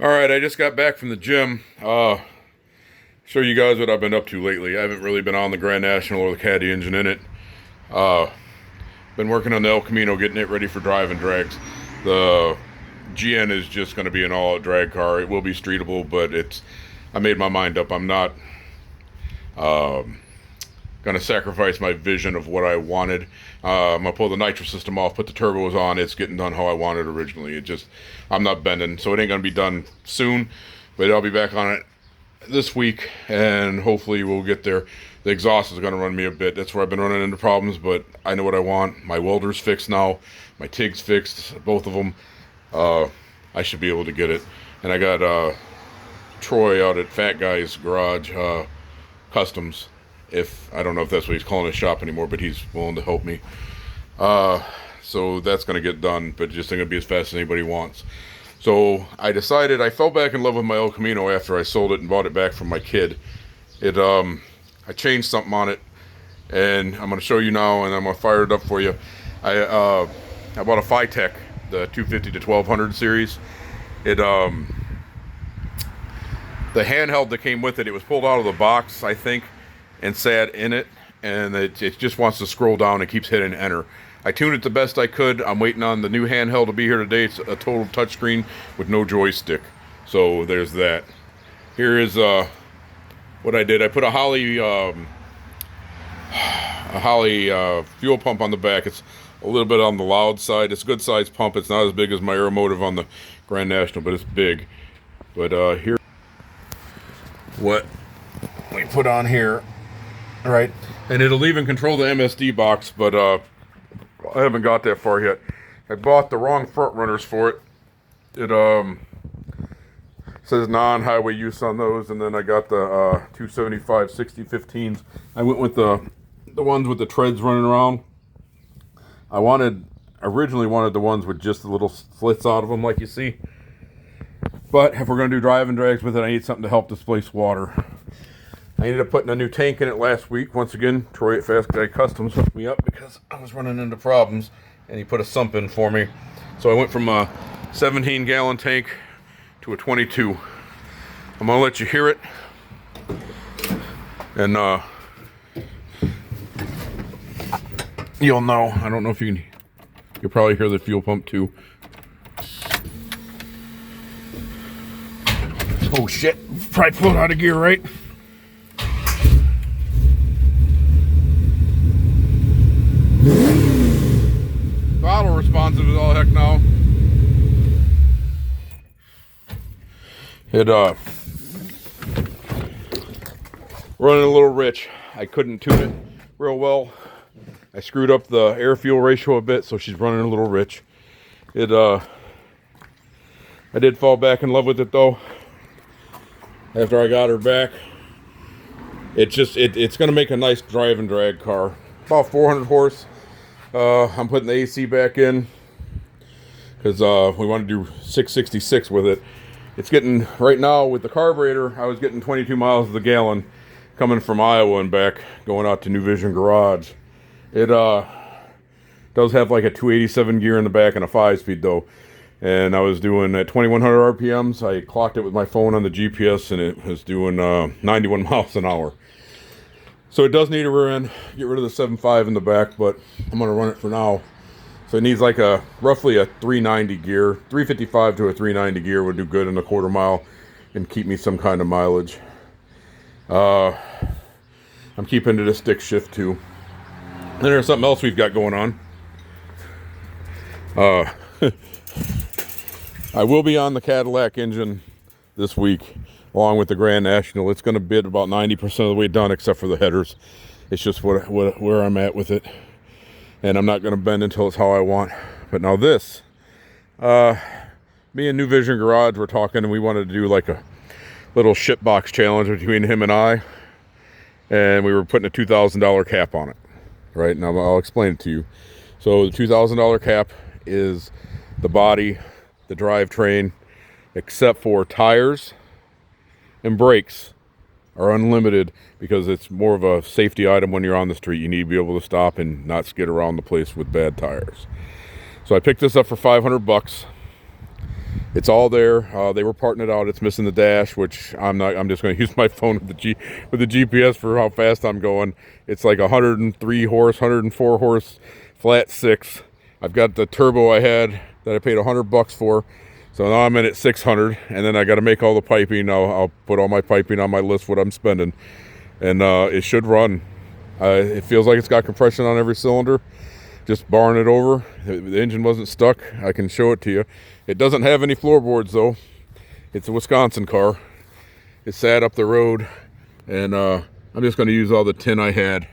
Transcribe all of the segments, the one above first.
Alright, I just got back from the gym. Show you guys what I've been up to lately. I haven't really been on the Grand National or the Caddy engine in it. Uh, been working on the El Camino, getting it ready for driving drags. The GN is just going to be an all-out drag car. It will be streetable, but I made my mind up. I'm not going to sacrifice my vision of what I wanted. I'm going to pull the nitro system off, put the turbos on. It's getting done how I wanted originally. I'm not bending, so it ain't going to be done soon, but I'll be back on it this week, and hopefully we'll get there. The exhaust is going to run me a bit. That's where I've been running into problems, but I know what I want. My welder's fixed now. My TIG's fixed, both of them. I should be able to get it. And I got Troy out at Fat Guy's Garage Customs. I don't know if that's what he's calling his shop anymore, but he's willing to help me. So that's going to get done, but it just ain't going to be as fast as anybody wants. So I decided, I fell back in love with my El Camino after I sold it and bought it back from my kid. I changed something on it, and I'm going to show you now, and I'm going to fire it up for you. I bought a Phytech, the 250 to 1200 series. The handheld that came with it, it was pulled out of the box, I think, and sat in it, and it just wants to scroll down and keeps hitting enter. I tuned it the best I could. I'm waiting on the new handheld to be here today. It's a total touchscreen with no joystick. So there's that. Here is what I did. I put a Holley fuel pump on the back. It's a little bit on the loud side. It's a good size pump. It's not as big as my Aeromotive on the Grand National, but it's big. But here, what we put on here, right? And it'll even control the MSD box, but I haven't got that far yet. I bought the wrong front runners for it. It says non-highway use on those, and then I got the 275 6015s. I went with the ones with the treads running around. I originally wanted the ones with just the little slits out of them, like you see. But if we're going to do driving drags with it, I need something to help displace water. I ended up putting a new tank in it last week. Once again, Troy at Fast Guy Customs hooked me up because I was running into problems, and he put a sump in for me. So I went from a 17-gallon tank to a 22. I'm going to let you hear it. And you'll know. I don't know if you'll probably hear the fuel pump too. Oh shit, probably pulled out of gear, right? Throttle responsive as all heck now. Running a little rich. I couldn't tune it real well. I screwed up the air fuel ratio a bit, so she's running a little rich. I did fall back in love with it though. After I got her back, it's gonna make a nice drive and drag car. About 400 horse. I'm putting the AC back in because we want to do 666 with it. It's getting, right now with the carburetor, I was getting 22 miles to the gallon coming from Iowa and back, going out to New Vision Garage. It does have like a 287 gear in the back and a 5-speed though. And I was doing at 2100 RPMs. I clocked it with my phone on the GPS, and it was doing 91 miles an hour. So it does need a rear end. Get rid of the 7.5 in the back, but I'm going to run it for now. So it needs like roughly a 390 gear. 355 to a 390 gear would do good in a quarter mile and keep me some kind of mileage. I'm keeping it a stick shift too. And there's something else we've got going on. I will be on the Cadillac engine this week, along with the Grand National. It's going to be about 90% of the way done, except for the headers. It's just where I'm at with it. And I'm not going to bend until it's how I want. But now this, me and New Vision Garage were talking, and we wanted to do like a little shitbox challenge between him and I. And we were putting a $2,000 cap on it. Right, now I'll explain it to you. So the $2,000 cap is the body, the drivetrain, except for tires and brakes are unlimited because it's more of a safety item when you're on the street. You need to be able to stop and not skid around the place with bad tires. So I picked this up for $500. It's all there. They were parting it out. It's missing the dash, which I'm not. I'm just going to use my phone with the GPS for how fast I'm going. It's like 103 horse, 104 horse, flat six. I've got the turbo I had that I paid $100 for. So now I'm in at 600, and then I got to make all the piping. I'll put all my piping on my list, what I'm spending, and it should run. It feels like it's got compression on every cylinder. Just barring it over. The engine wasn't stuck. I can show it to you. It doesn't have any floorboards though. It's a Wisconsin car. It sat up the road, and I'm just going to use all the tin I had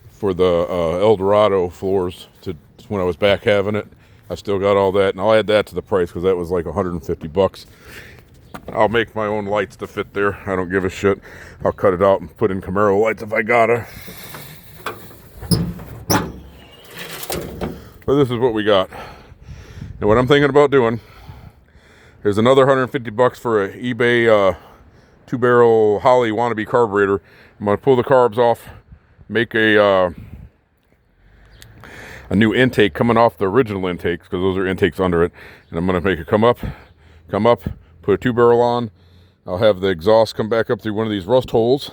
for the Eldorado floors to when I was back having it. I still got all that, and I'll add that to the price because that was like $150. I'll make my own lights to fit there. I don't give a shit. I'll cut it out and put in Camaro lights if I gotta. But this is what we got. And what I'm thinking about doing, there's another $150 for an eBay 2-barrel Holley wannabe carburetor. I'm gonna pull the carbs off, make a new intake coming off the original intakes, because those are intakes under it, and I'm going to make it come up, put a 2-barrel on. I'll have the exhaust come back up through one of these rust holes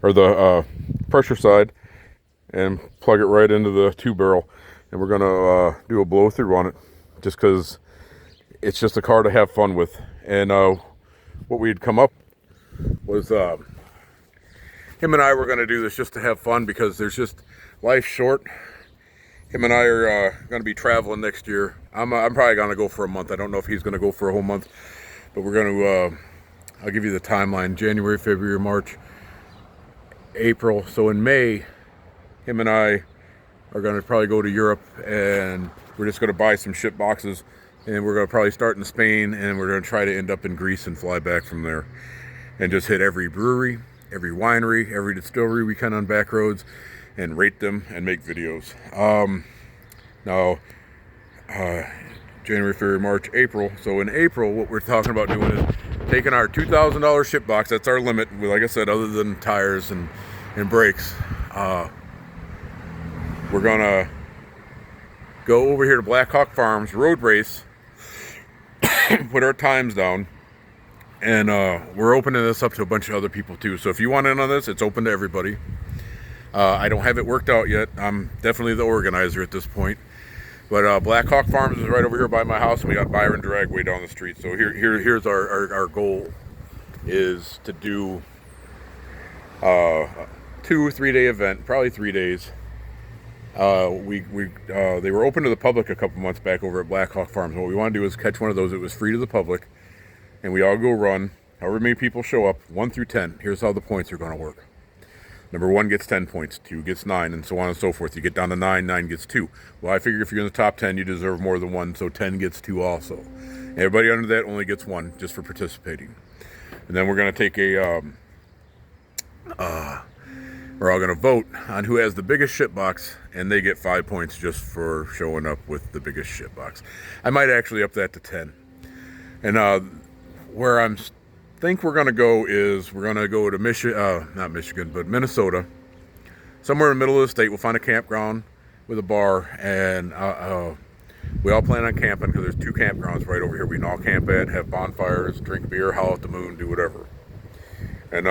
or the pressure side, and plug it right into the 2-barrel, and we're going to do a blow through on it, just because it's just a car to have fun with. And what we'd come up was him and I were going to do this just to have fun, because there's just life's short. Him and I are going to be traveling next year. I'm probably going to go for a month. I don't know if he's going to go for a whole month, but we're going to, I'll give you the timeline: January, February, March, April. So in May, him and I are going to probably go to Europe, and we're just going to buy some ship boxes, and we're going to probably start in Spain, and we're going to try to end up in Greece and fly back from there, and just hit every brewery, every winery, every distillery we can on back roads, and rate them and make videos. Now, January, February, March, April. So in April, what we're talking about doing is taking our $2,000 ship box. That's our limit. Like I said, other than tires and brakes, we're gonna go over here to Black Hawk Farms, road race, put our times down, and we're opening this up to a bunch of other people too. So if you want in on this, it's open to everybody. I don't have it worked out yet. I'm definitely the organizer at this point. But Black Hawk Farms is right over here by my house, and we got Byron Dragway down the street. So here's our goal, is to do a 2 or 3 day event, probably 3 days. They were open to the public a couple months back over at Black Hawk Farms. What we want to do is catch one of those. It was free to the public, and we all go run. However many people show up, 1 through 10. Here's how the points are going to work. Number 1 gets 10 points, 2 gets 9, and so on and so forth. You get down to 9, 9 gets 2. Well, I figure if you're in the top 10, you deserve more than 1, so 10 gets 2 also. Everybody under that only gets 1, just for participating. And then we're going to take we're all going to vote on who has the biggest ship box, and they get 5 points just for showing up with the biggest ship box. I might actually up that to 10. And where I'm think we're going to go is we're going to go to not Michigan, but Minnesota. Somewhere in the middle of the state, we'll find a campground with a bar, and we all plan on camping, because there's 2 campgrounds right over here we can all camp at, have bonfires, drink beer, howl at the moon, do whatever. And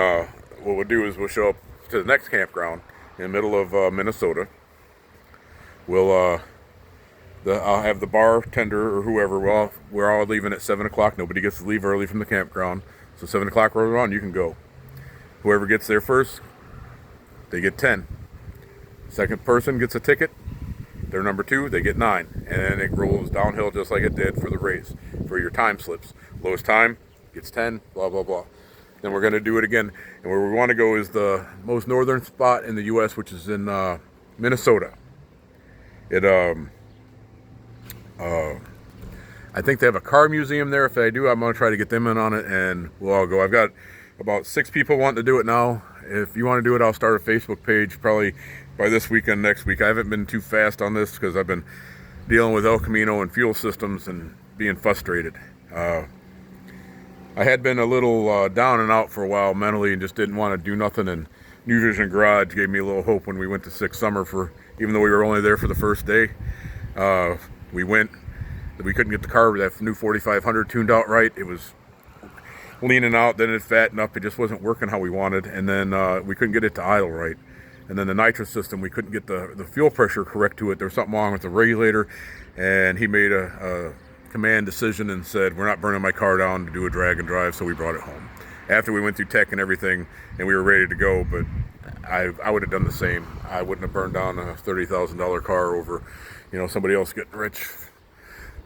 what we'll do is we'll show up to the next campground in the middle of Minnesota. I'll have the bartender or whoever. We're all leaving at 7 o'clock. Nobody gets to leave early from the campground. So 7 o'clock rolls around, you can go. Whoever gets there first, they get 10. Second person gets a ticket. They're number 2, they get 9. And then it rolls downhill just like it did for the race, for your time slips. Lowest time gets 10, blah, blah, blah. Then we're going to do it again. And where we want to go is the most northern spot in the U.S., which is in Minnesota. I think they have a car museum there. If they do, I'm going to try to get them in on it, and we'll all go. I've got about 6 people wanting to do it now. If you want to do it, I'll start a Facebook page probably by this weekend, next week. I haven't been too fast on this because I've been dealing with El Camino and fuel systems and being frustrated. I had been a little down and out for a while mentally, and just didn't want to do nothing, and New Vision Garage gave me a little hope when we went to Six Summer, even though we were only there for the first day. We went, We couldn't get the car, that new 4500 tuned out right. It was leaning out, then it fattened up. It just wasn't working how we wanted. And then we couldn't get it to idle right. And then the nitrous system, we couldn't get the fuel pressure correct to it. There was something wrong with the regulator. And he made a command decision and said, we're not burning my car down to do a drag and drive, so we brought it home. After we went through tech and everything, and we were ready to go, but I would have done the same. I wouldn't have burned down a $30,000 car over, somebody else getting rich.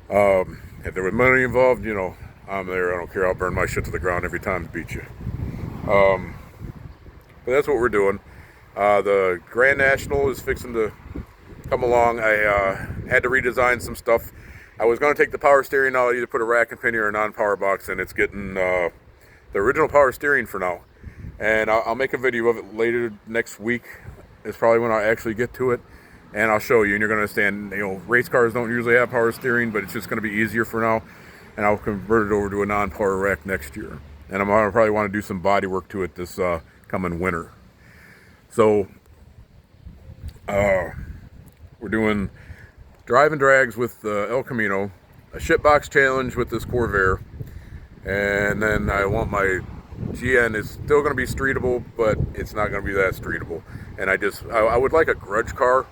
If there was money involved, I'm there. I don't care. I'll burn my shit to the ground every time to beat you. But that's what we're doing. The Grand National is fixing to come along. I had to redesign some stuff. I was going to take the power steering out, either put a rack and pinion or a non-power box, and it's getting the original power steering for now. And I'll make a video of it later next week. It's probably when I actually get to it. And I'll show you, and you're going to understand, race cars don't usually have power steering, but it's just going to be easier for now. And I'll convert it over to a non-power rack next year. And I'm going to probably want to do some body work to it this coming winter. So, we're doing drive and drags with El Camino, a shitbox challenge with this Corvair, and then I want my GN is still going to be streetable, but it's not going to be that streetable. And I would like a grudge car,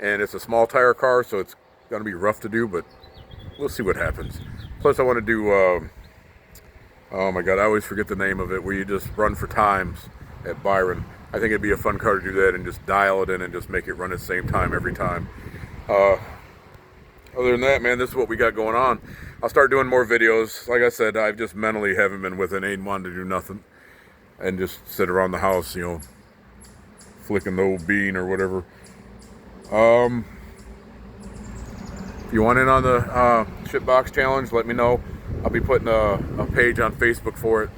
and it's a small tire car, so it's going to be rough to do, but we'll see what happens. Plus I want to do, oh my god, I always forget the name of it, where you just run for times at Byron. I think it'd be a fun car to do that and just dial it in and just make it run at the same time every time. Other than that, man, this is what we got going on. I'll start doing more videos. Like I said, I've just mentally haven't been with it. Ain't wanting to do nothing and just sit around the house, flicking the old bean or whatever. If you want in on the shitbox challenge, let me know. I'll be putting a page on Facebook for it,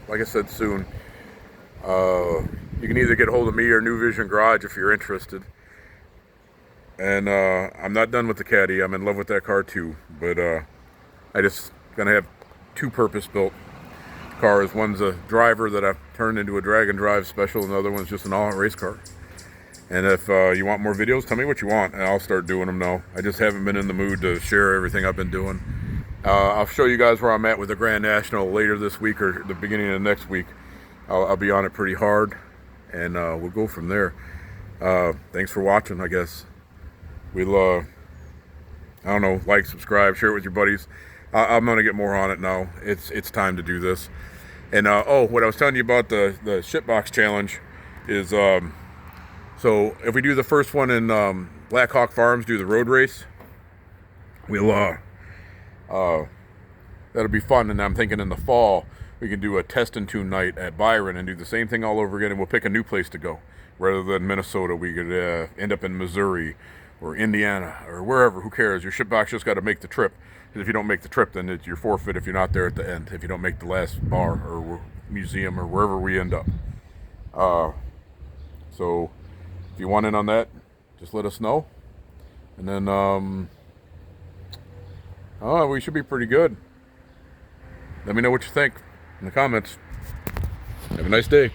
like I said, soon. You can either get a hold of me or New Vision Garage if you're interested. And I'm not done with the Caddy. I'm in love with that car too. But I just gonna have two purpose-built cars. One's a driver that I've turned into a drag and drive special, and the other one's just an all-out race car. And if you want more videos, tell me what you want, and I'll start doing them now. I just haven't been in the mood to share everything I've been doing. I'll show you guys where I'm at with the Grand National later this week or the beginning of next week. I'll be on it pretty hard, and we'll go from there. Thanks for watching, I guess. We'll, I don't know, like, subscribe, share it with your buddies. I'm going to get more on it now. It's time to do this. And, what I was telling you about the shitbox challenge is, so if we do the first one in Black Hawk Farms, do the road race, we'll, that'll be fun. And I'm thinking in the fall, we can do a test and tune night at Byron and do the same thing all over again, and we'll pick a new place to go. Rather than Minnesota, we could end up in Missouri or Indiana or wherever. Who cares? Your shitbox just got to make the trip. Because if you don't make the trip, then you're forfeit if you're not there at the end. If you don't make the last bar or museum or wherever we end up. So if you want in on that, just let us know. And then, we should be pretty good. Let me know what you think in the comments. Have a nice day.